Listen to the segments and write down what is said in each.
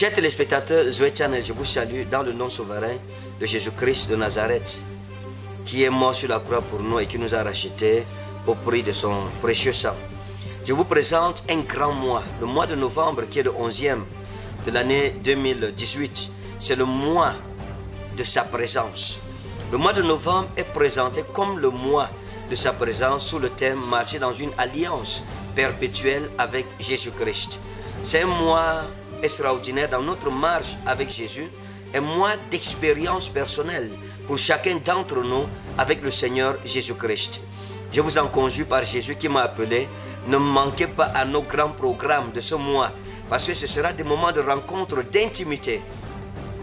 Chers téléspectateurs, Zoé Channel, je vous salue dans le nom souverain de Jésus-Christ de Nazareth, qui est mort sur la croix pour nous et qui nous a rachetés au prix de son précieux sang. Je vous présente un grand mois, le mois de novembre qui est le 11e de l'année 2018. C'est le mois de sa présence. Le mois de novembre est présenté comme le mois de sa présence sous le thème « Marcher dans une alliance perpétuelle avec Jésus-Christ ». C'est un mois extraordinaire dans notre marche avec Jésus, un mois d'expérience personnelle pour chacun d'entre nous avec le Seigneur Jésus-Christ. Je vous en conjure par Jésus qui m'a appelé, ne manquez pas à nos grands programmes de ce mois, parce que ce sera des moments de rencontre, d'intimité,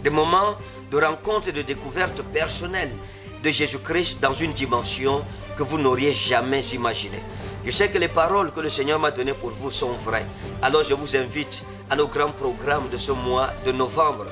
des moments de rencontre et de découverte personnelle de Jésus-Christ dans une dimension que vous n'auriez jamais imaginée. Je sais que les paroles que le Seigneur m'a données pour vous sont vraies. Alors je vous invite à nos grands programmes de ce mois de novembre.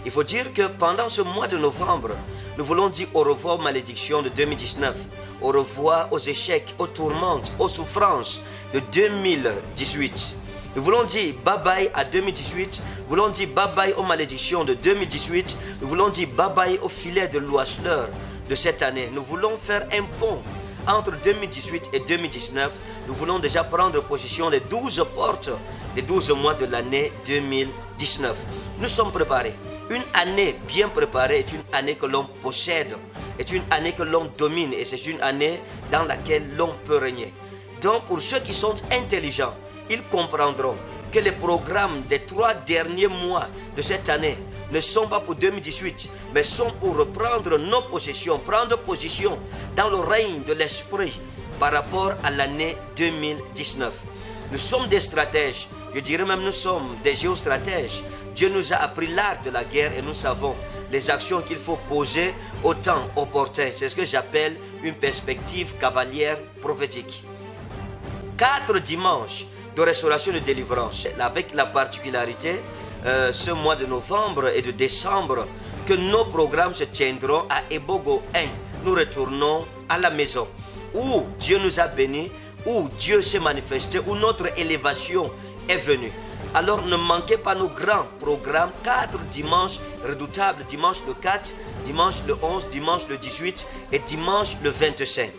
Il faut dire que pendant ce mois de novembre, nous voulons dire au revoir aux malédictions de 2019, au revoir aux échecs, aux tourmentes, aux souffrances de 2018. Nous voulons dire bye-bye à 2018, nous voulons dire bye-bye aux malédictions de 2018, nous voulons dire bye-bye au filet de l'oiseleur de cette année. Nous voulons faire un pont entre 2018 et 2019. Nous voulons déjà prendre position des 12 portes, des 12 mois de l'année 2019. Nous sommes préparés. Une année bien préparée est une année que l'on possède, est une année que l'on domine et c'est une année dans laquelle l'on peut régner. Donc pour ceux qui sont intelligents, ils comprendront que les programmes des 3 derniers mois de cette année ne sont pas pour 2018, mais sont pour reprendre nos possessions, prendre position dans le règne de l'Esprit par rapport à l'année 2019. Nous sommes des stratèges, je dirais même nous sommes des géostratèges. Dieu nous a appris l'art de la guerre et nous savons les actions qu'il faut poser au temps opportun. C'est ce que j'appelle une perspective cavalière prophétique. 4 dimanches de restauration et de délivrance, avec la particularité ce mois de novembre et de décembre que nos programmes se tiendront à Ebogo 1. Nous retournons à la maison où Dieu nous a bénis, où Dieu s'est manifesté, où notre élévation est venue. Alors ne manquez pas nos grands programmes, 4 dimanches redoutables, dimanche le 4, dimanche le 11, dimanche le 18 et dimanche le 25.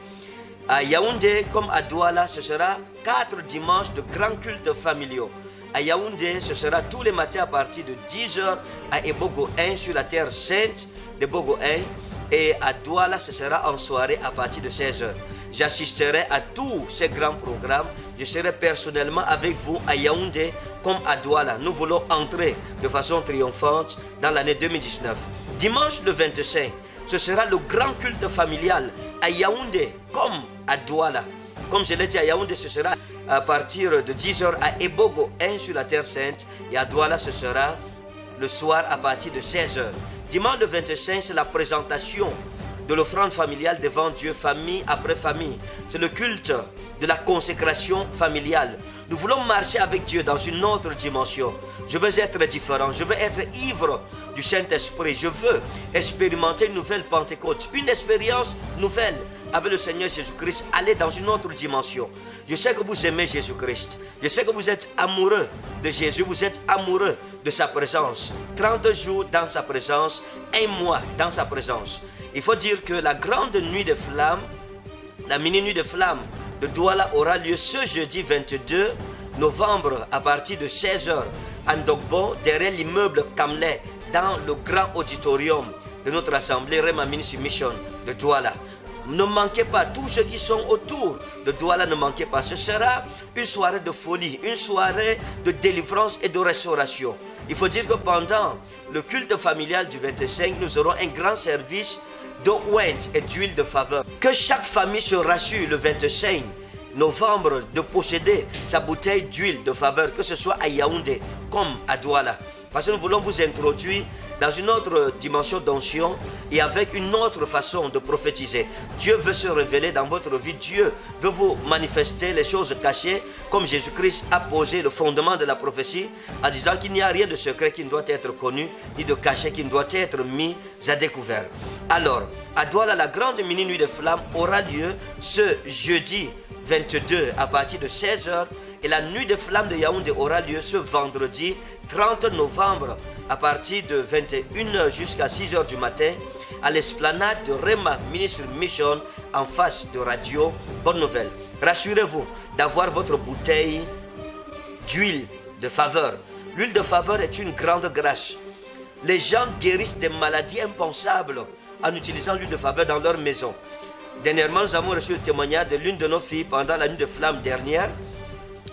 À Yaoundé comme à Douala, ce sera 4 dimanches de grands cultes familiaux. À Yaoundé, ce sera tous les matins à partir de 10h à Ebogo 1 sur la terre sainte de Bogo 1. Et à Douala, ce sera en soirée à partir de 16h. J'assisterai à tous ces grands programmes. Je serai personnellement avec vous à Yaoundé comme à Douala. Nous voulons entrer de façon triomphante dans l'année 2019. Dimanche le 25, ce sera le grand culte familial à Yaoundé comme à Douala. Comme je l'ai dit, à Yaoundé, ce sera à partir de 10h à Ebogo 1 sur la terre sainte. Et à Douala, ce sera le soir à partir de 16h. Dimanche le 25, c'est la présentation de l'offrande familiale devant Dieu, famille après famille. C'est le culte de la consécration familiale. Nous voulons marcher avec Dieu dans une autre dimension. Je veux être différent, je veux être ivre du Saint-Esprit. Je veux expérimenter une nouvelle Pentecôte, une expérience nouvelle avec le Seigneur Jésus-Christ, aller dans une autre dimension. Je sais que vous aimez Jésus-Christ. Je sais que vous êtes amoureux de Jésus, vous êtes amoureux de sa présence. 30 jours dans sa présence, 1 mois dans sa présence. Il faut dire que la grande nuit de flammes, la mini-nuit de flammes de Douala aura lieu ce jeudi 22 novembre à partir de 16h à Ndogbo, derrière l'immeuble Kamlé, dans le grand auditorium de notre assemblée Rema Ministry Mission de Douala. Ne manquez pas, tous ceux qui sont autour de Douala, ne manquez pas. Ce sera une soirée de folie, une soirée de délivrance et de restauration. Il faut dire que pendant le culte familial du 25, nous aurons un grand service d'eau ouinte et d'huile de faveur. Que chaque famille se rassure le 25 novembre de posséder sa bouteille d'huile de faveur, que ce soit à Yaoundé comme à Douala. Parce que nous voulons vous introduire dans une autre dimension d'onction et avec une autre façon de prophétiser. Dieu veut se révéler dans votre vie. Dieu veut vous manifester les choses cachées, comme Jésus-Christ a posé le fondement de la prophétie en disant qu'il n'y a rien de secret qui ne doit être connu, ni de caché qui ne doit être mis à découvert. Alors, à Douala, la grande mini-nuit de flammes aura lieu ce jeudi 22 à partir de 16h et la nuit de flammes de Yaoundé aura lieu ce vendredi 30 novembre à partir de 21h jusqu'à 6h du matin, à l'esplanade de Rema Ministry Mission, en face de Radio Bonne Nouvelle. Rassurez-vous d'avoir votre bouteille d'huile de faveur. L'huile de faveur est une grande grâce. Les gens guérissent des maladies impensables en utilisant l'huile de faveur dans leur maison. Dernièrement, nous avons reçu le témoignage de l'une de nos filles pendant la nuit de flamme dernière,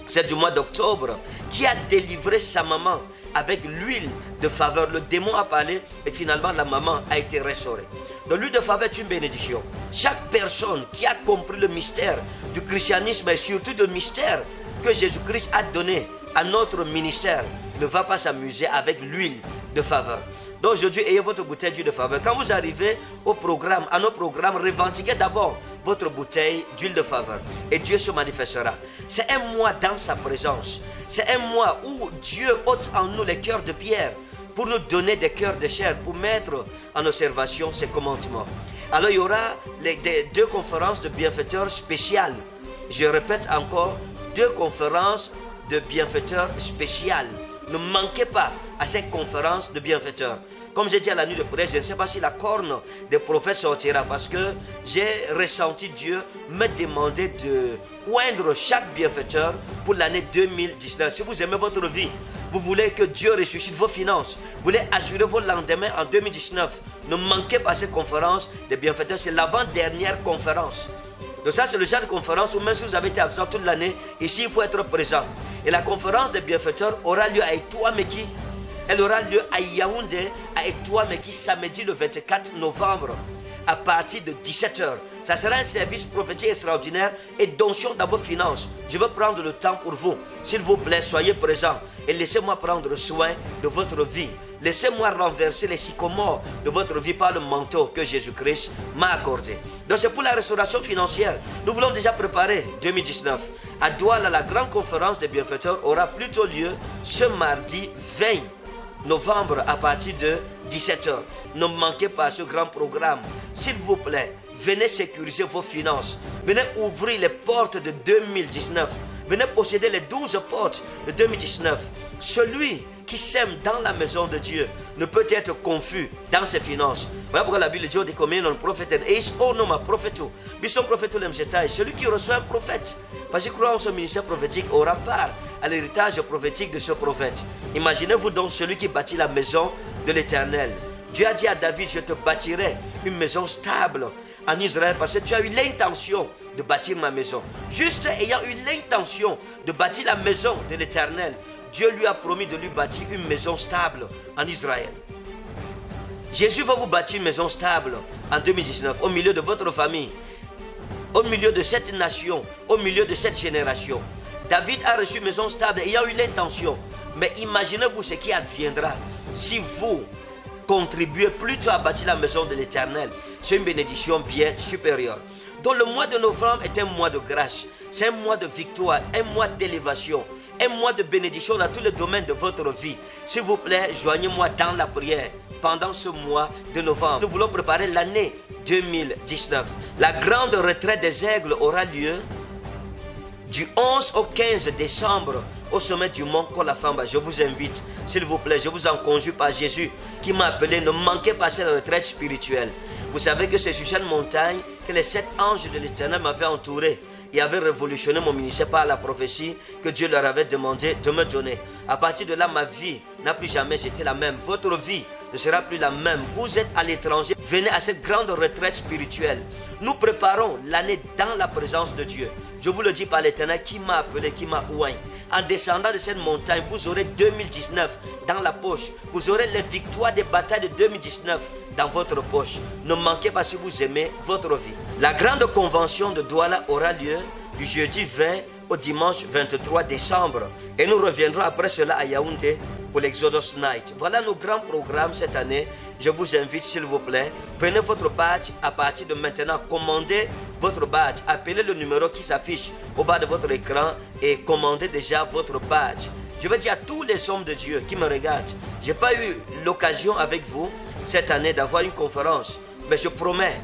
c'est du mois d'octobre, qui a délivré sa maman avec l'huile de faveur. Le démon a parlé et finalement la maman a été restaurée. Donc l'huile de faveur est une bénédiction. Chaque personne qui a compris le mystère du christianisme et surtout le mystère que Jésus-Christ a donné à notre ministère ne va pas s'amuser avec l'huile de faveur. Donc aujourd'hui, ayez votre bouteille d'huile de faveur. Quand vous arrivez au programme, à nos programmes, revendiquez d'abord votre bouteille d'huile de faveur. Et Dieu se manifestera. C'est un mois dans sa présence. C'est un mois où Dieu ôte en nous les cœurs de pierre pour nous donner des cœurs de chair, pour mettre en observation ses commandements. Alors il y aura deux conférences de bienfaiteurs spéciales. Je répète encore, 2 conférences de bienfaiteurs spéciales. Ne manquez pas à cette conférence de bienfaiteurs. Comme j'ai dit à la nuit de prière, je ne sais pas si la corne des prophètes sortira parce que j'ai ressenti Dieu me demander de oindre chaque bienfaiteur pour l'année 2019. Si vous aimez votre vie, vous voulez que Dieu ressuscite vos finances, vous voulez assurer vos lendemains en 2019, ne manquez pas cette conférence des bienfaiteurs. C'est l'avant-dernière conférence. Donc ça, c'est le genre de conférence où même si vous avez été absent toute l'année, ici, il faut être présent. Et la conférence des bienfaiteurs aura lieu à Etouameki. Elle aura lieu à Yaoundé, à Etouameki, samedi le 24 novembre, à partir de 17h. Ça sera un service prophétique extraordinaire et d'onction dans vos finances. Je veux prendre le temps pour vous. S'il vous plaît, soyez présents et laissez-moi prendre soin de votre vie. Laissez-moi renverser les sycomores de votre vie par le manteau que Jésus-Christ m'a accordé. Donc c'est pour la restauration financière. Nous voulons déjà préparer 2019. À Douala, la grande conférence des bienfaiteurs aura plutôt lieu ce mardi 20 novembre à partir de 17h. Ne manquez pas ce grand programme. S'il vous plaît, venez sécuriser vos finances. Venez ouvrir les portes de 2019. Venez posséder les 12 portes de 2019. Celui qui sème dans la maison de Dieu ne peut être confus dans ses finances. Voilà pourquoi la Bible dit de combien non prophète et oh non ma prophète. Bison prophète l'aime jetai. Celui qui reçoit un prophète, parce qu'il croit en son ministère prophétique, aura part à l'héritage prophétique de ce prophète. Imaginez-vous donc celui qui bâtit la maison de l'Éternel. Dieu a dit à David, je te bâtirai une maison stable en Israël parce que tu as eu l'intention de bâtir ma maison. Juste ayant eu l'intention de bâtir la maison de l'Éternel, Dieu lui a promis de lui bâtir une maison stable en Israël. Jésus va vous bâtir une maison stable en 2019 au milieu de votre famille, au milieu de cette nation, au milieu de cette génération. David a reçu une maison stable ayant eu l'intention. Mais imaginez-vous ce qui adviendra si vous contribuez plutôt à bâtir la maison de l'Éternel. C'est une bénédiction bien supérieure. Donc le mois de novembre est un mois de grâce. C'est un mois de victoire, un mois d'élévation, un mois de bénédiction dans tous les domaines de votre vie. S'il vous plaît, joignez-moi dans la prière pendant ce mois de novembre. Nous voulons préparer l'année 2019. La grande retraite des aigles aura lieu du 11 au 15 décembre au sommet du mont Kolafamba. Je vous invite, s'il vous plaît, je vous en conjure par Jésus qui m'a appelé. Ne manquez pas cette retraite spirituelle. Vous savez que c'est sur cette montagne que les 7 anges de l'Éternel m'avaient entouré et avaient révolutionné mon ministère par la prophétie que Dieu leur avait demandé de me donner. À partir de là, ma vie n'a plus jamais été la même. Votre vie ne sera plus la même. Vous êtes à l'étranger. Venez à cette grande retraite spirituelle. Nous préparons l'année dans la présence de Dieu. Je vous le dis par l'Éternel qui m'a appelé, qui m'a oint. En descendant de cette montagne, vous aurez 2019 dans la poche. Vous aurez les victoires des batailles de 2019 dans votre poche. Ne manquez pas si vous aimez votre vie. La grande convention de Douala aura lieu du jeudi 20 au dimanche 23 décembre. Et nous reviendrons après cela à Yaoundé pour l'Exodus Night. Voilà nos grands programmes cette année. Je vous invite, s'il vous plaît, prenez votre badge à partir de maintenant. Commandez votre badge. Appelez le numéro qui s'affiche au bas de votre écran et commandez déjà votre badge. Je veux dire à tous les hommes de Dieu qui me regardent, je n'ai pas eu l'occasion avec vous cette année d'avoir une conférence. Mais je promets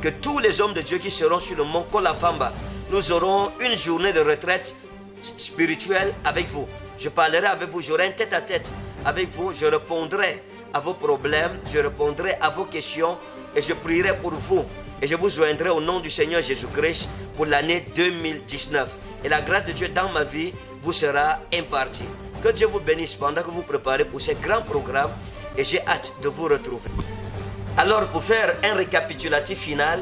que tous les hommes de Dieu qui seront sur le mont Kolafamba, nous aurons une journée de retraite spirituelle avec vous. Je parlerai avec vous, j'aurai un tête-à-tête avec vous, je répondrai à vos problèmes, je répondrai à vos questions et je prierai pour vous. Et je vous joindrai au nom du Seigneur Jésus-Christ pour l'année 2019. Et la grâce de Dieu dans ma vie vous sera impartie. Que Dieu vous bénisse pendant que vous préparez pour ces grands programmes et j'ai hâte de vous retrouver. Alors pour faire un récapitulatif final,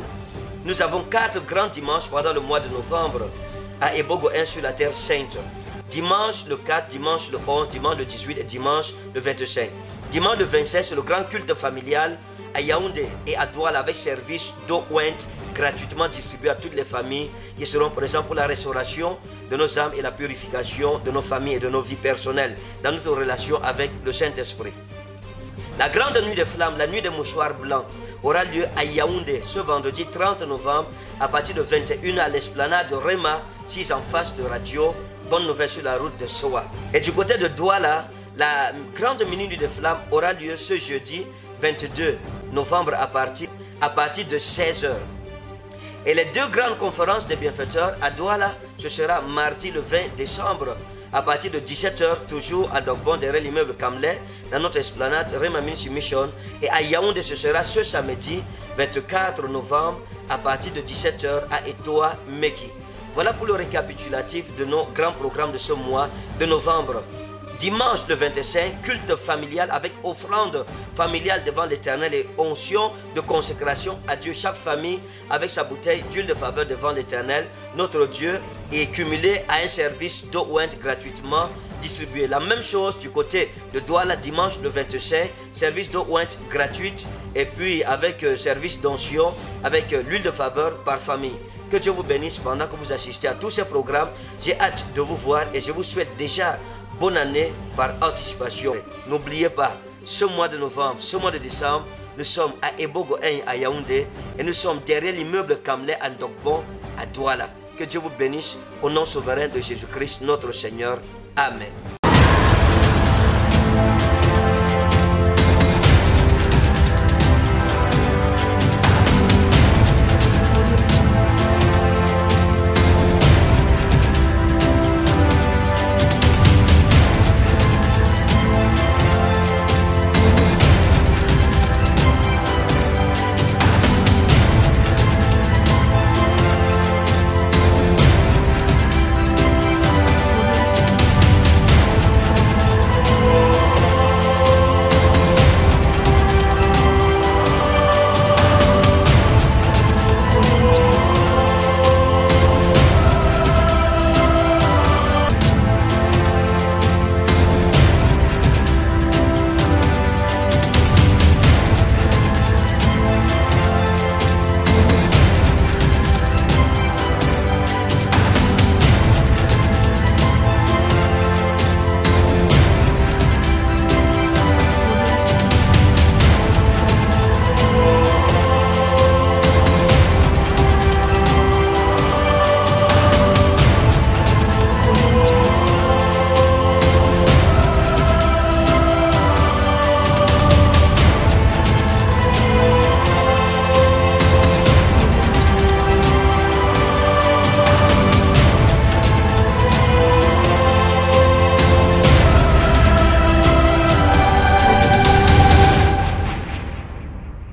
nous avons 4 grands dimanches pendant le mois de novembre à Ebogo 1 sur la Terre Sainte. Dimanche le 4, dimanche le 11, dimanche le 18 et dimanche le 25. Dimanche le 26, c'est le grand culte familial à Yaoundé et à Douala avec service d'eau ouinte gratuitement distribué à toutes les familles qui seront présentes pour la restauration de nos âmes et la purification de nos familles et de nos vies personnelles dans notre relation avec le Saint-Esprit. La grande nuit des flammes, la nuit des mouchoirs blancs, aura lieu à Yaoundé ce vendredi 30 novembre à partir de 21h à l'esplanade de Rema, 6 en face de Radio Bonne Nouvelle sur la route de Soa. Et du côté de Douala, la grande nuit des flammes aura lieu ce jeudi 22 novembre à partir de 16h. Et les 2 grandes conférences des bienfaiteurs à Douala, ce sera mardi le 20 décembre à partir de 17h, toujours à Dogbon derrière l'immeuble Kamlet, dans notre esplanade Rema Ministry Mission. Et à Yaoundé, ce sera ce samedi 24 novembre à partir de 17h à Etoa Meki. Voilà pour le récapitulatif de nos grands programmes de ce mois de novembre. Dimanche le 25, culte familial avec offrande familiale devant l'Éternel et onction de consécration à Dieu. Chaque famille avec sa bouteille d'huile de faveur devant l'Éternel, notre Dieu, et cumulé à un service d'eau ouinte gratuitement distribué. La même chose du côté de Douala, dimanche le 25, service d'eau ouinte gratuite et puis avec service d'onction avec l'huile de faveur par famille. Que Dieu vous bénisse pendant que vous assistez à tous ces programmes. J'ai hâte de vous voir et je vous souhaite déjà bonne année par anticipation. N'oubliez pas, ce mois de novembre, ce mois de décembre, nous sommes à Ebogo 1 à Yaoundé et nous sommes derrière l'immeuble Kamlet à Dogbon à Douala. Que Dieu vous bénisse au nom souverain de Jésus-Christ notre Seigneur. Amen.